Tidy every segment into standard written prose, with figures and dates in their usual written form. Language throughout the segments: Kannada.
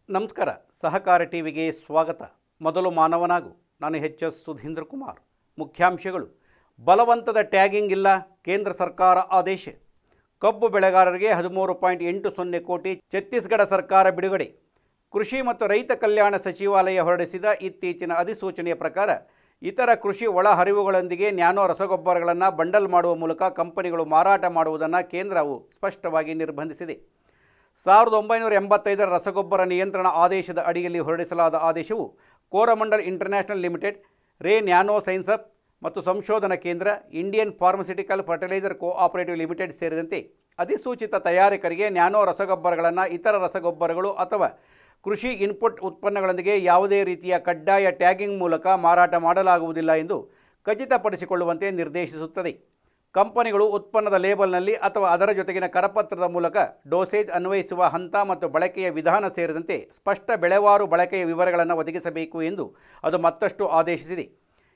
ನಮಸ್ಕಾರ. ಸಹಕಾರ ಟಿವಿಗೆ ಸ್ವಾಗತ. ಮೊದಲು ಮಾನವನಾಗು. ನಾನು ಎಚ್.ಎಸ್. ಸುಧೀಂದ್ರ ಕುಮಾರ್. ಮುಖ್ಯಾಂಶಗಳು: ಬಲವಂತದ ಟ್ಯಾಗಿಂಗ್ ಇಲ್ಲ, ಕೇಂದ್ರ ಸರ್ಕಾರ ಆದೇಶ. ಕಬ್ಬು ಬೆಳೆಗಾರರಿಗೆ 13.80 ಕೋಟಿ ಛತ್ತೀಸ್ಗಢ ಸರ್ಕಾರ ಬಿಡುಗಡೆ. ಕೃಷಿ ಮತ್ತು ರೈತ ಕಲ್ಯಾಣ ಸಚಿವಾಲಯ ಹೊರಡಿಸಿದ ಇತ್ತೀಚಿನ ಅಧಿಸೂಚನೆಯ ಪ್ರಕಾರ ಇತರ ಕೃಷಿ ಒಳಹರಿವುಗಳೊಂದಿಗೆ ನ್ಯಾನೋ ರಸಗೊಬ್ಬರಗಳನ್ನು ಬಂಡಲ್ ಮಾಡುವ ಮೂಲಕ ಕಂಪನಿಗಳು ಮಾರಾಟ ಮಾಡುವುದನ್ನು ಕೇಂದ್ರವು ಸ್ಪಷ್ಟವಾಗಿ ನಿರ್ಬಂಧಿಸಿದೆ. 1985ರ ರಸಗೊಬ್ಬರ ನಿಯಂತ್ರಣ ಆದೇಶದ ಅಡಿಯಲ್ಲಿ ಹೊರಡಿಸಲಾದ ಆದೇಶವು Coromandel international limited, ray nano sciences ಮತ್ತು ಸಂಶೋಧನಾ ಕೇಂದ್ರ, Indian pharmaceutical fertiliser cooperative limited ಸೇರಿದಂತೆ ಅಧಿಸೂಚಿತ ತಯಾರಕರಿಗೆ ನ್ಯಾನೋ ರಸಗೊಬ್ಬರಗಳನ್ನು ಇತರ ರಸಗೊಬ್ಬರಗಳು ಅಥವಾ ಕೃಷಿ ಇನ್ಪುಟ್ ಉತ್ಪನ್ನಗಳೊಂದಿಗೆ ಯಾವುದೇ ರೀತಿಯ ಕಡ್ಡಾಯ ಟ್ಯಾಗಿಂಗ್ ಮೂಲಕ ಮಾರಾಟ ಮಾಡಲಾಗುವುದಿಲ್ಲ ಎಂದು ಖಚಿತಪಡಿಸಿಕೊಳ್ಳುವಂತೆ ನಿರ್ದೇಶಿಸುತ್ತದೆ. ಕಂಪನಿಗಳು ಉತ್ಪನ್ನದ ಲೇಬಲ್ನಲ್ಲಿ ಅಥವಾ ಅದರ ಜೊತೆಗಿನ ಕರಪತ್ರದ ಮೂಲಕ ಡೋಸೇಜ್, ಅನ್ವಯಿಸುವ ಹಂತ ಮತ್ತು ಬಳಕೆಯ ವಿಧಾನ ಸೇರಿದಂತೆ ಸ್ಪಷ್ಟ ಬೆಳೆವಾರು ಬಳಕೆಯ ವಿವರಗಳನ್ನು ಒದಗಿಸಬೇಕು ಎಂದು ಅದು ಮತ್ತಷ್ಟು ಆದೇಶಿಸಿದೆ.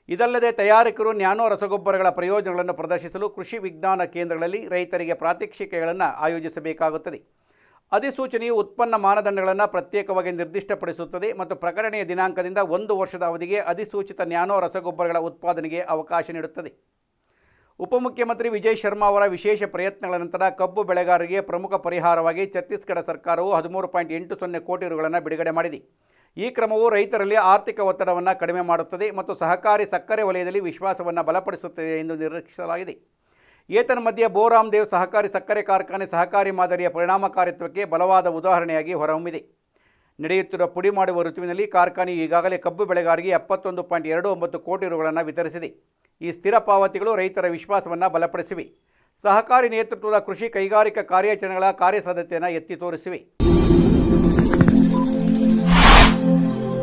ಇದಲ್ಲದೆ ತಯಾರಕರು ನ್ಯಾನೋ ರಸಗೊಬ್ಬರಗಳ ಪ್ರಯೋಜನಗಳನ್ನು ಪ್ರದರ್ಶಿಸಲು ಕೃಷಿ ವಿಜ್ಞಾನ ಕೇಂದ್ರಗಳಲ್ಲಿ ರೈತರಿಗೆ ಪ್ರಾತ್ಯಕ್ಷಿಕೆಗಳನ್ನು ಆಯೋಜಿಸಬೇಕಾಗುತ್ತದೆ. ಅಧಿಸೂಚನೆಯು ಉತ್ಪನ್ನ ಮಾನದಂಡಗಳನ್ನು ಪ್ರತ್ಯೇಕವಾಗಿ ನಿರ್ದಿಷ್ಟಪಡಿಸುತ್ತದೆ ಮತ್ತು ಪ್ರಕಟಣೆಯ ದಿನಾಂಕದಿಂದ 1 ವರ್ಷದ ಅವಧಿಗೆ ಅಧಿಸೂಚಿತ ನ್ಯಾನೋ ರಸಗೊಬ್ಬರಗಳ ಉತ್ಪಾದನೆಗೆ ಅವಕಾಶ ನೀಡುತ್ತದೆ. ಉಪಮುಖ್ಯಮಂತ್ರಿ ವಿಜಯ್ ಶರ್ಮಾ ಅವರ ವಿಶೇಷ ಪ್ರಯತ್ನಗಳ ನಂತರ ಕಬ್ಬು ಬೆಳೆಗಾರರಿಗೆ ಪ್ರಮುಖ ಪರಿಹಾರವಾಗಿ ಛತ್ತೀಸ್ಗಢ ಸರ್ಕಾರವು 13.80 ಕೋಟಿ ರುಗಳನ್ನು ಬಿಡುಗಡೆ ಮಾಡಿದೆ. ಈ ಕ್ರಮವು ರೈತರಲ್ಲಿ ಆರ್ಥಿಕ ಒತ್ತಡವನ್ನು ಕಡಿಮೆ ಮಾಡುತ್ತದೆ ಮತ್ತು ಸಹಕಾರಿ ಸಕ್ಕರೆ ವಲಯದಲ್ಲಿ ವಿಶ್ವಾಸವನ್ನು ಬಲಪಡಿಸುತ್ತದೆ ಎಂದು ನಿರೀಕ್ಷಿಸಲಾಗಿದೆ. ಏತನ್ಮಧ್ಯೆ ಬೋರಾಮ್ದೇವ್ ಸಹಕಾರಿ ಸಕ್ಕರೆ ಕಾರ್ಖಾನೆ ಸಹಕಾರಿ ಮಾದರಿಯ ಪರಿಣಾಮಕಾರಿತ್ವಕ್ಕೆ ಬಲವಾದ ಉದಾಹರಣೆಯಾಗಿ ಹೊರಹೊಮ್ಮಿದೆ. ನಡೆಯುತ್ತಿರುವ ಪುಡಿ ಮಾಡುವ ಋತುವಿನಲ್ಲಿ ಕಾರ್ಖಾನೆಯು ಈಗಾಗಲೇ ಕಬ್ಬು ಬೆಳೆಗಾರರಿಗೆ 71.29 ಕೋಟಿ ರುಗಳನ್ನು ವಿತರಿಸಿದೆ. ಈ ಸ್ಥಿರ ಪಾವತಿಗಳು ರೈತರ ವಿಶ್ವಾಸವನ್ನು ಬಲಪಡಿಸಿವೆ. ಸಹಕಾರಿ ನೇತೃತ್ವದ ಕೃಷಿ ಕೈಗಾರಿಕಾ ಕಾರ್ಯಾಚರಣೆಗಳ ಕಾರ್ಯಸಾಧ್ಯತೆಯನ್ನು ಎತ್ತಿ ತೋರಿಸಿವೆ.